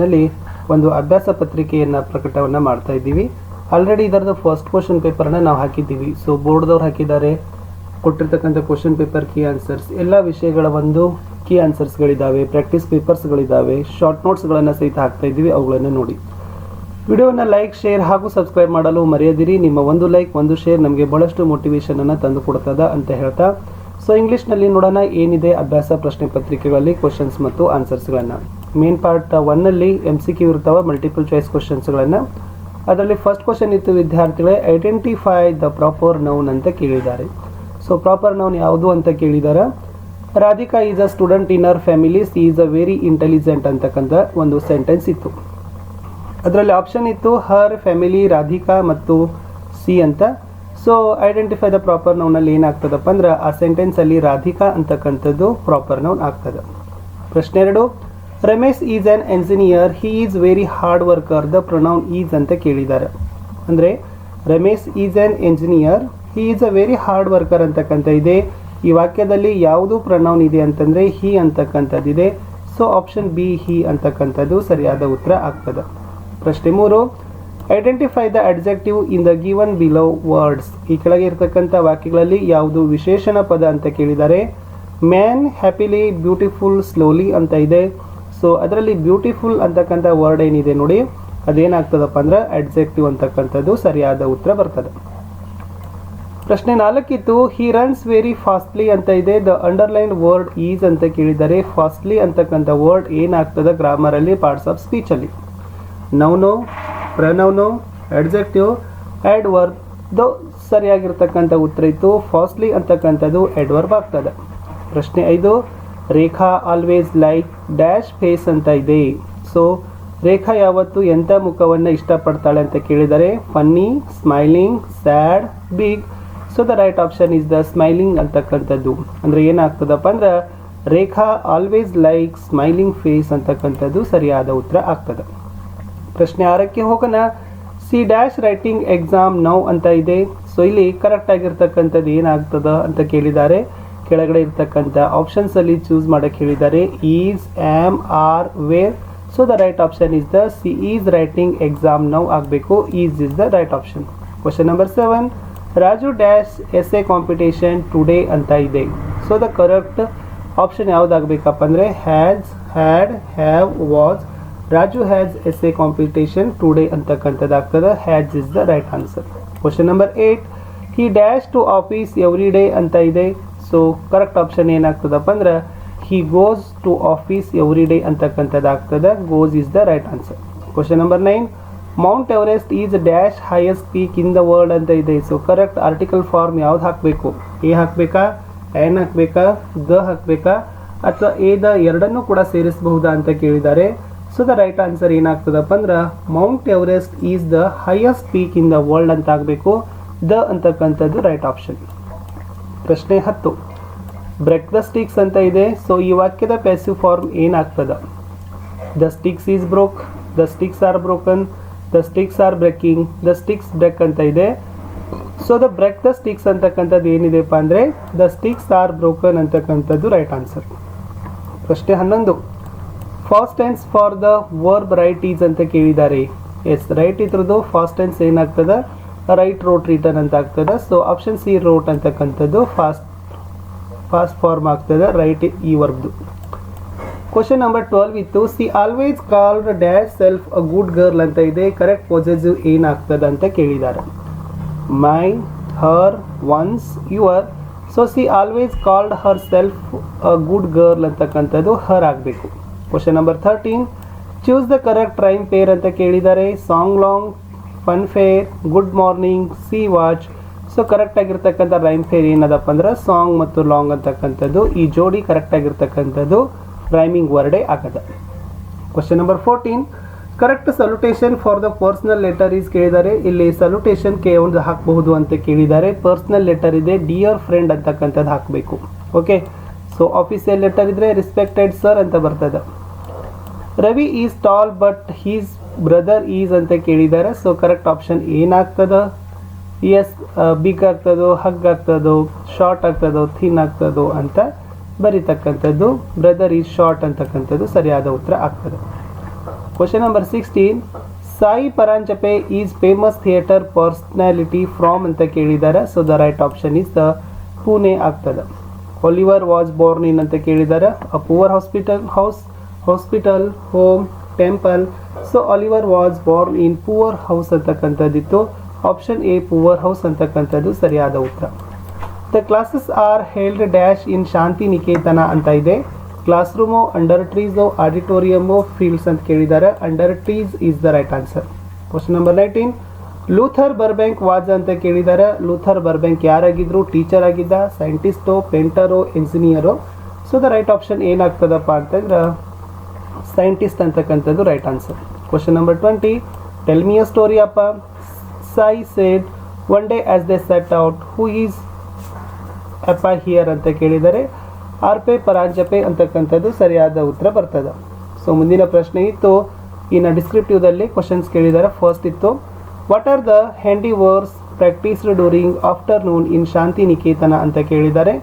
ನಲ್ಲಿ ಒಂದು ಅಭ್ಯಾಸ ಪತ್ರಿಕೆಯನ್ನು ಪ್ರಕಟವನ್ನು ಮಾಡ್ತಾ ಇದ್ದೀವಿ. ಆಲ್ರೆಡಿ ಇದರದ್ದು ಫಸ್ಟ್ ಕ್ವಶನ್ ಪೇಪರ್ನ ನಾವು ಹಾಕಿದ್ದೀವಿ. ಸೊ ಬೋರ್ಡ್ದವ್ರು ಹಾಕಿದ್ದಾರೆ, ಕೊಟ್ಟಿರ್ತಕ್ಕಂಥ ಕ್ವಶನ್ ಪೇಪರ್ ಕೀ ಆನ್ಸರ್ಸ್ ಎಲ್ಲ ವಿಷಯಗಳ ಒಂದು ಕೀ ಆನ್ಸರ್ಸ್ಗಳಿದ್ದಾವೆ, ಪ್ರಾಕ್ಟೀಸ್ ಪೇಪರ್ಸ್ಗಳಿದ್ದಾವೆ, ಶಾರ್ಟ್ ನೋಟ್ಸ್ಗಳನ್ನು ಸಹಿತ ಹಾಕ್ತಾ ಇದ್ದೀವಿ. ಅವುಗಳನ್ನು ನೋಡಿ. ವಿಡಿಯೋನ ಲೈಕ್, ಶೇರ್ ಹಾಗೂ ಸಬ್ಸ್ಕ್ರೈಬ್ ಮಾಡಲು ಮರೆಯದಿರಿ. ನಿಮ್ಮ ಒಂದು ಲೈಕ್, ಒಂದು ಶೇರ್ ನಮಗೆ ಬಹಳಷ್ಟು ಮೋಟಿವೇಶನನ್ನು ತಂದು ಕೊಡ್ತದ ಅಂತ ಹೇಳ್ತಾ, ಸೊ ಇಂಗ್ಲೀಷ್ನಲ್ಲಿ ನೋಡೋಣ ಏನಿದೆ ಅಭ್ಯಾಸ ಪ್ರಶ್ನೆ ಪತ್ರಿಕೆಗಳಲ್ಲಿ ಕ್ವಶನ್ಸ್ ಮತ್ತು ಆನ್ಸರ್ಸ್ಗಳನ್ನು. ಮೇನ್ ಪಾರ್ಟ್ 1ನಲ್ಲಿ MCQ ಇರ್ತಾವೆ, ಮಲ್ಟಿಪಲ್ ಚಾಯ್ಸ್ ಕ್ವಶನ್ಸ್ಗಳನ್ನು. ಅದರಲ್ಲಿ ಫಸ್ಟ್ ಕ್ವಶನ್ ಇತ್ತು ವಿದ್ಯಾರ್ಥಿಗಳೇ, ಐಡೆಂಟಿಫೈ ದ ಪ್ರಾಪರ್ ನೌನ್ ಅಂತ ಕೇಳಿದ್ದಾರೆ. ಸೊ ಪ್ರಾಪರ್ ನೌನ್ ಯಾವುದು ಅಂತ ಕೇಳಿದ್ದಾರೆ. Radhika is a student in our family, C is a very intelligent ಅಂತಕ್ಕಂಥ ಒಂದು ಸೆಂಟೆನ್ಸ್ ಇತ್ತು. ಅದರಲ್ಲಿ ಆಪ್ಷನ್ ಇತ್ತು ಹರ್ ಫ್ಯಾಮಿಲಿ, ರಾಧಿಕಾ ಮತ್ತು ಸಿ ಅಂತ. ಸೊ ಐಡೆಂಟಿಫೈ ದ ಪ್ರಾಪರ್ ನೌನಲ್ಲಿ ಏನಾಗ್ತದಪ್ಪ ಅಂದ್ರೆ ಆ ಸೆಂಟೆನ್ಸಲ್ಲಿ ರಾಧಿಕಾ ಅಂತಕ್ಕಂಥದ್ದು ಪ್ರಾಪರ್ ನೌನ್ ಆಗ್ತದೆ. ಪ್ರಶ್ನೆ 2, Ramesh is on engineer, he is very hard worker, the pronoun is ಅಂತ ಕೇಳಿದ್ದಾರೆ. ಅಂದರೆ Ramesh is on engineer, he is a very hard worker ಅಂತಕ್ಕಂಥ ಇದೆ. ಈ ವಾಕ್ಯದಲ್ಲಿ ಯಾವುದು ಪ್ರೊನೌನ್ ಇದೆ ಅಂತಂದರೆ ಹಿ ಅಂತಕ್ಕಂಥದ್ದಿದೆ. ಸೊ ಆಪ್ಷನ್ ಬಿ ಹಿ ಅಂತಕ್ಕಂಥದ್ದು ಸರಿಯಾದ ಉತ್ತರ ಆಗ್ತದೆ. ಪ್ರಶ್ನೆ 3, identify the adjective in the given below words. ಈ ಕೆಳಗೆ ಇರ್ತಕ್ಕಂಥ ವಾಕ್ಯಗಳಲ್ಲಿ ಯಾವುದು ವಿಶೇಷಣ ಪದ ಅಂತ ಕೇಳಿದ್ದಾರೆ. ಮ್ಯಾನ್, ಹ್ಯಾಪಿಲಿ, ಬ್ಯೂಟಿಫುಲ್, ಸ್ಲೋಲಿ ಅಂತ ಇದೆ. ಸೊ ಅದರಲ್ಲಿ ಬ್ಯೂಟಿಫುಲ್ ಅಂತಕ್ಕಂಥ ವರ್ಡ್ ಏನಿದೆ ನೋಡಿ, ಅದೇನಾಗ್ತದಪ್ಪ ಅಂದ್ರೆ ಅಡ್ಜೆಕ್ಟಿವ್ ಅಂತಕ್ಕಂಥದ್ದು ಸರಿಯಾದ ಉತ್ತರ ಬರ್ತದೆ. ಪ್ರಶ್ನೆ 4 ಇತ್ತು, ಹಿ ರನ್ಸ್ ವೆರಿ ಫಾಸ್ಟ್ಲಿ ಅಂತ ಇದೆ. ದ ಅಂಡರ್ಲೈನ್ ವರ್ಡ್ ಈಸ್ ಅಂತ ಕೇಳಿದ್ದಾರೆ. ಫಾಸ್ಟ್ಲಿ ಅಂತಕ್ಕಂಥ ವರ್ಡ್ ಏನಾಗ್ತದೆ ಗ್ರಾಮರಲ್ಲಿ, ಪಾರ್ಟ್ಸ್ ಆಫ್ ಸ್ಪೀಚಲ್ಲಿ? ನೌನೋ, ಪ್ರನೌನೋ, ಅಡ್ಜೆಕ್ಟಿವ್, ಆಡ್ವರ್ಬ್. ಸರಿಯಾಗಿರ್ತಕ್ಕಂಥ ಉತ್ತರ ಇತ್ತು ಫಾಸ್ಟ್ಲಿ ಅಂತಕ್ಕಂಥದ್ದು ಆಡ್ವರ್ಬ್ ಆಗ್ತದೆ. ಪ್ರಶ್ನೆ 5, Rekha always like dash face ಅಂತ ಇದೆ. ಸೊ ರೇಖಾ ಯಾವತ್ತು ಎಂಥ ಮುಖವನ್ನು ಇಷ್ಟಪಡ್ತಾಳೆ ಅಂತ ಕೇಳಿದರೆ funny, smiling, sad, big. So the right option is the smiling ಅಂತಕ್ಕಂಥದ್ದು. ಅಂದರೆ ಏನಾಗ್ತದಪ್ಪ ಅಂದ್ರೆ Rekha always like smiling face ಅಂತಕ್ಕಂಥದ್ದು ಸರಿಯಾದ ಉತ್ತರ ಆಗ್ತದೆ. ಪ್ರಶ್ನೆ 6ಕ್ಕೆ ಹೋಗೋಣ. C dash writing exam now ಅಂತ ಇದೆ. ಸೊ ಇಲ್ಲಿ ಕರೆಕ್ಟ್ ಆಗಿರ್ತಕ್ಕಂಥದ್ದು ಏನಾಗ್ತದ ಅಂತ ಕೇಳಿದ್ದಾರೆ. ಕೆಳಗಡೆ ಇರ್ತಕ್ಕಂಥ ಆಪ್ಷನ್ಸ್ ಅಲ್ಲಿ ಚೂಸ್ ಮಾಡಕ್ಕೆ ಹೇಳಿದ್ದಾರೆ. Is, am, are, were. So the right option is the C is writing exam now ಆಗಬೇಕು. Is is the right option. Question number 7, Raju dash S A competition today ಅಂತ ಇದೆ. ಸೊ ದ ಕರೆಕ್ಟ್ ಆಪ್ಷನ್ ಯಾವುದಾಗಬೇಕಪ್ಪ ಅಂದರೆ has, had, have, was. Raju has S A competition today ಅಂತಕ್ಕಂಥದ್ದಾಗ್ತದೆ. Has is the right answer. Question number 8, he dash to office every day ಅಂತ ಇದೆ. So correct option ಏನಾಗ್ತದಪ್ಪ ಅಂದ್ರೆ he goes to office every day ಅಂತಕ್ಕಂಥದ್ದಾಗ್ತದೆ. Goes is the right answer. Question number 9, Mount Everest is dash highest peak in the world ಅಂತ ಇದೆ. So correct article form ಯಾವ್ದು ಹಾಕಬೇಕು? A ಹಾಕಬೇಕಾ, N ಹಾಕಬೇಕಾ, the ಹಾಕಬೇಕಾ, ಅಥವಾ ಎ ದ ಎರಡನ್ನೂ ಕೂಡ ಸೇರಿಸಬಹುದಾ ಅಂತ ಕೇಳಿದ್ದಾರೆ. ಸೊ ದ ರೈಟ್ ಆನ್ಸರ್ ಏನಾಗ್ತದಪ್ಪ ಅಂದ್ರೆ Mount Everest is the highest peak in the world ಅಂತ ಆಗಬೇಕು. ದ ಅಂತಕ್ಕಂಥದ್ದು ರೈಟ್ ಆಪ್ಷನ್. ಪ್ರಶ್ನೆ 10, ಬ್ರೇಕ್ ದ ಸ್ಟಿಕ್ಸ್ ಅಂತ ಇದೆ. ಸೊ ಈ ವಾಕ್ಯದ ಪ್ಯಾಸಿವ್ ಫಾರ್ಮ್ ಏನಾಗ್ತದ? The sticks is broke, the sticks are broken, the sticks are breaking, the sticks break ಅಂತ ಇದೆ. So the break the sticks ಅಂತಕ್ಕಂಥದ್ದು ಏನಿದೆಪ್ಪ ಅಂದರೆ ದ ಸ್ಟಿಕ್ಸ್ ಆರ್ ಬ್ರೋಕನ್ ಅಂತಕ್ಕಂಥದ್ದು ರೈಟ್ ಆನ್ಸರ್. ಪ್ರಶ್ನೆ 11, past tense for the verb write is ಅಂತ ಕೇಳಿದ್ದಾರೆ. Yes, write ಇದ್ರದ್ದು ಫಾಸ್ಟ್ ಟೆನ್ಸ್ ಏನಾಗ್ತದೆ? ರೈಟ್, ರೋಟ್, ರಿಟರ್ನ್ ಅಂತ ಆಗ್ತದೆ. ಸೊ ಆಪ್ಷನ್ ಸಿ ರೋಟ್ ಅಂತಕ್ಕಂಥದ್ದು ಫಾಸ್ಟ್ ಫಾರ್ಮ್ ಆಗ್ತದೆ ರೈಟ್ ಈ ವರ್ಬ್ದು. ಕ್ವಶನ್ ನಂಬರ್ 12 ಇತ್ತು, she always called dash self a good girl ಅಂತ ಇದೆ. ಕರೆಕ್ಟ್ ಪೊಸೆಸಿವ್ ಏನಾಗ್ತದೆ ಅಂತ ಕೇಳಿದ್ದಾರೆ. My, her, ones, your. So she always called herself a good girl ಅಂತಕ್ಕಂಥದ್ದು ಹರ್ ಆಗಬೇಕು. Question number 13, choose the correct rhyme pair ಅಂತ ಕೇಳಿದ್ದಾರೆ. Song long, fun fair, good morning, see watch. So correct ಆಗಿರ್ತಕ್ಕಂಥ rhyme pair ಏನದಪ್ಪ ಅಂದ್ರೆ song ಮತ್ತು long ಅಂತಕ್ಕಂಥದ್ದು ಈ ಜೋಡಿ ಕರೆಕ್ಟ್ ಆಗಿರ್ತಕ್ಕಂಥದ್ದು ರೈಮಿಂಗ್ ವರ್ಡೇ ಆಗದ. Question number 14, correct salutation for the personal letter is ಕೇಳಿದ್ದಾರೆ. ಇಲ್ಲಿ ಸಲ್ಯೂಟೇಷನ್ ಕೆ ಒಂದು ಹಾಕಬಹುದು ಅಂತ ಕೇಳಿದ್ದಾರೆ. ಪರ್ಸನಲ್ ಲೆಟರ್ ಇದೆ, ಡಿಯರ್ ಫ್ರೆಂಡ್ ಅಂತಕ್ಕಂಥದ್ದು ಹಾಕಬೇಕು. ಓಕೆ, ಸೊ ಆಫೀಸಿಯಲ್ ಲೆಟರ್ ಇದ್ರೆ ರೆಸ್ಪೆಕ್ಟೆಡ್ ಸರ್ ಅಂತ ಬರ್ತದೆ. Ravi is tall but his brother is ಅಂತ ಕೇಳಿದ್ದಾರೆ. ಸೊ ಕರೆಕ್ಟ್ ಆಪ್ಷನ್ ಏನಾಗ್ತದ? ಎಸ್, ಬಿಗ್ ಆಗ್ತದೋ, ಹಗ್ ಆಗ್ತದೋ, ಶಾರ್ಟ್ ಆಗ್ತದೋ, ಥಿನ್ ಆಗ್ತದೋ ಅಂತ ಬರೀತಕ್ಕಂಥದ್ದು ಬ್ರದರ್ ಈಸ್ ಶಾರ್ಟ್ ಅಂತಕ್ಕಂಥದ್ದು ಸರಿಯಾದ ಉತ್ತರ ಆಗ್ತದೆ. Question number 16, Sai Paranjpe is famous theatre personality from ಅಂತ ಕೇಳಿದ್ದಾರೆ. So the right option is the Pune ಆಗ್ತದೆ. ಒಲಿವರ್ ವಾಸ್ ಬೋರ್ನ್ ಇನ್ ಅಂತ ಕೇಳಿದ್ದಾರೆ. A poor hospital home temple. So Oliver was born in poor house ಅಂತಕ್ಕಂಥದ್ದಿತ್ತು. ಆಪ್ಷನ್ ಎ ಪುವರ್ ಹೌಸ್ ಅಂತಕ್ಕಂಥದ್ದು ಸರಿಯಾದ ಉತ್ತರ. The classes are held dash in Shantiniketan ಅಂತ ಇದೆ. Classroom, under trees, auditorium, fields ಅಂತ ಕೇಳಿದ್ದಾರೆ. Under trees is the right answer. Question number 19, Luther Burbank was ಅಂತ ಕೇಳಿದ್ದಾರೆ. ಲೂಥರ್ ಬರ್ಬ್ಯಾಂಕ್ ಯಾರಾಗಿದ್ರು? ಟೀಚರ್ ಆಗಿದ್ದ, scientist, painter, engineer. So the right option ಏನಾಗ್ತದಪ್ಪ ಅಂತಂದ್ರೆ ಸೈಂಟಿಸ್ಟ್ ಅಂತಕ್ಕಂಥದ್ದು right answer. Question number 20, tell me a story ಅಪ್ಪ. Sai said one day as they set out who is ಅಪ್ಪ here ಅಂತ ಕೇಳಿದರೆ ಆರ್ಪೆ ಪರಾಂಜಪೆ ಅಂತಕ್ಕಂಥದ್ದು ಸರಿಯಾದ ಉತ್ತರ ಬರ್ತದೆ. ಸೊ ಮುಂದಿನ ಪ್ರಶ್ನೆ ಇತ್ತು, ಇನ್ನು ಡಿಸ್ಕ್ರಿಪ್ಟಿವ್ದಲ್ಲಿ ಕ್ವಶನ್ಸ್ ಕೇಳಿದ್ದಾರೆ. ಫಸ್ಟ್ ಇತ್ತು, what are the handy works practised during afternoon in Shantiniketan ಅಂತ ಕೇಳಿದ್ದಾರೆ.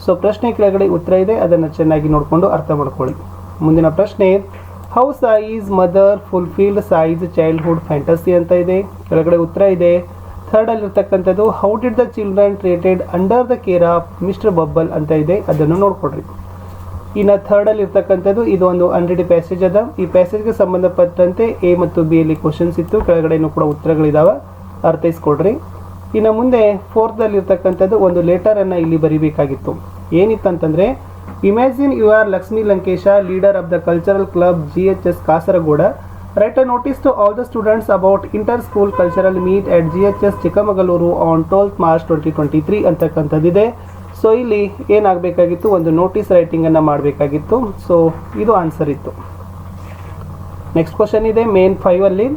ಸೊ ಪ್ರಶ್ನೆ ಕೆಳಗಡೆ ಉತ್ತರ ಇದೆ, ಅದನ್ನು ಚೆನ್ನಾಗಿ ನೋಡಿಕೊಂಡು ಅರ್ಥ ಮಾಡ್ಕೊಳ್ಳಿ. ಮುಂದಿನ ಪ್ರಶ್ನೆ, how Sai's mother fulfilled Sai's childhood fantasy ಅಂತ ಇದೆ. ಕೆಳಗಡೆ ಉತ್ತರ ಇದೆ. ಥರ್ಡ್ ಅಲ್ಲಿರ್ತಕ್ಕಂಥದ್ದು, how did the children treated under the care of mister Bubble ಅಂತ ಇದೆ, ಅದನ್ನು ನೋಡ್ಕೊಡ್ರಿ. ಇನ್ನು ಥರ್ಡ್ ಅಲ್ಲಿ ಇರ್ತಕ್ಕಂಥದ್ದು ಇದು ಒಂದು ಅನ್ರೆಡಿ ಪ್ಯಾಸೇಜ್ ಅದ. ಈ ಪ್ಯಾಸೇಜ್ಗೆ ಸಂಬಂಧಪಟ್ಟಂತೆ ಎ ಮತ್ತು ಬಿ ಅಲ್ಲಿ ಕ್ವಶನ್ಸ್ ಇತ್ತು, ಕೆಳಗಡೆನೂ ಕೂಡ ಉತ್ತರಗಳಿದಾವೆ, ಅರ್ಥೈಸ್ಕೊಡ್ರಿ. ಇನ್ನು ಮುಂದೆ ಫೋರ್ತ್ ಅಲ್ಲಿ ಇರ್ತಕ್ಕಂಥದ್ದು ಒಂದು ಲೆಟರ್ ಅನ್ನ ಇಲ್ಲಿ ಬರಿಬೇಕಾಗಿತ್ತು. ಏನಿತ್ತಂತಂದ್ರೆ, imagine you are Lakshmi Lankesh, leader of the cultural club GHS Kasaragod. Write a notice to all the students about inter-school cultural meet at GHS Chikkamagaluru on 12th March 2023 ಅಂತಕ್ಕಂಥದ್ದಿದೆ. ಸೊ ಇಲ್ಲಿ ಏನಾಗಬೇಕಾಗಿತ್ತು, ಒಂದು ನೋಟಿಸ್ ರೈಟಿಂಗನ್ನು ಮಾಡಬೇಕಾಗಿತ್ತು. ಸೊ ಇದು ಆನ್ಸರ್ ಇತ್ತು. ನೆಕ್ಸ್ಟ್ ಕ್ವಶನ್ ಇದೆ main 5 ಅಲ್ಲಿ.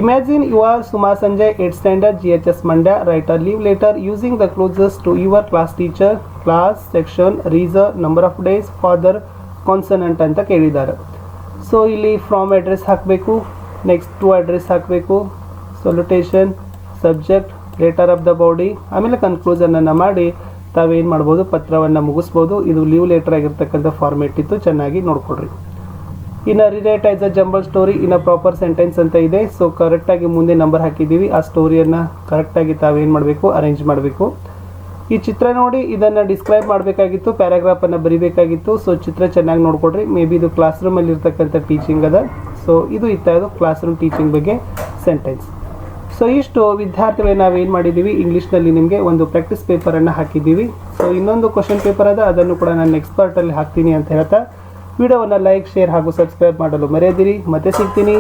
Imagine you are Suma Sanjay 8th standard GHS Mandya. Write a leave letter using the clues to your class teacher, class, section, reason, number of days, father, consent ಅಂತ ಕೇಳಿದ್ದಾರೆ. So ಇಲ್ಲಿ from address ಹಾಕಬೇಕು, next to address ಹಾಕಬೇಕು, salutation, subject, letter of the body, ಆಮೇಲೆ ಕನ್ಕ್ಲೂಷನನ್ನು ಮಾಡಿ ತಾವೇನು ಮಾಡ್ಬೋದು, ಪತ್ರವನ್ನು ಮುಗಿಸ್ಬೋದು. ಇದು ಲೀವ್ ಲೆಟರ್ ಆಗಿರ್ತಕ್ಕಂಥ ಫಾರ್ಮೇಟ್ ಇತ್ತು, ಚೆನ್ನಾಗಿ ನೋಡ್ಕೊಡ್ರಿ. ಇನ್ನು relate as a jumble story in a proper sentence ಅಂತ ಇದೆ. ಸೊ ಕರೆಕ್ಟಾಗಿ ಮುಂದೆ ನಂಬರ್ ಹಾಕಿದ್ದೀವಿ, ಆ ಸ್ಟೋರಿಯನ್ನು ಕರೆಕ್ಟಾಗಿ ತಾವೇನು ಮಾಡಬೇಕು, ಅರೇಂಜ್ ಮಾಡಬೇಕು. ಈ ಚಿತ್ರ ನೋಡಿ ಇದನ್ನು ಡಿಸ್ಕ್ರೈಬ್ ಮಾಡಬೇಕಾಗಿತ್ತು, ಪ್ಯಾರಾಗ್ರಾಫನ್ನು ಬರಿಬೇಕಾಗಿತ್ತು. ಸೊ ಚಿತ್ರ ಚೆನ್ನಾಗಿ ನೋಡ್ಕೊಡ್ರಿ. ಮೇ ಬಿ ಇದು ಕ್ಲಾಸ್ ರೂಮಲ್ಲಿ ಇರ್ತಕ್ಕಂಥ ಟೀಚಿಂಗ್ ಅದ. ಸೊ ಇದು ಇತ್ತು ಕ್ಲಾಸ್ ರೂಮ್ ಟೀಚಿಂಗ್ ಬಗ್ಗೆ ಸೆಂಟೆನ್ಸ್. ಸೊ ಇಷ್ಟು ವಿದ್ಯಾರ್ಥಿಗಳೇ ನಾವೇನು ಮಾಡಿದ್ದೀವಿ, ಇಂಗ್ಲೀಷ್ನಲ್ಲಿ ನಿಮಗೆ ಒಂದು ಪ್ರಾಕ್ಟೀಸ್ ಪೇಪರನ್ನು ಹಾಕಿದ್ದೀವಿ. ಸೊ ಇನ್ನೊಂದು ಕ್ವಶನ್ ಪೇಪರ್ ಅದ, ಅದನ್ನು ಕೂಡ ನಾನು ನೆಕ್ಸ್ಟ್ ಪಾರ್ಟಲ್ಲಿ ಹಾಕ್ತೀನಿ ಅಂತ ಹೇಳ್ತಾ ವಿಡಿಯೋವನ್ನು ಲೈಕ್, ಶೇರ್ ಹಾಗೂ ಸಬ್ಸ್ಕ್ರೈಬ್ ಮಾಡಲು ಮರೆಯದಿರಿ. ಮತ್ತೆ ಸಿಗ್ತೀನಿ.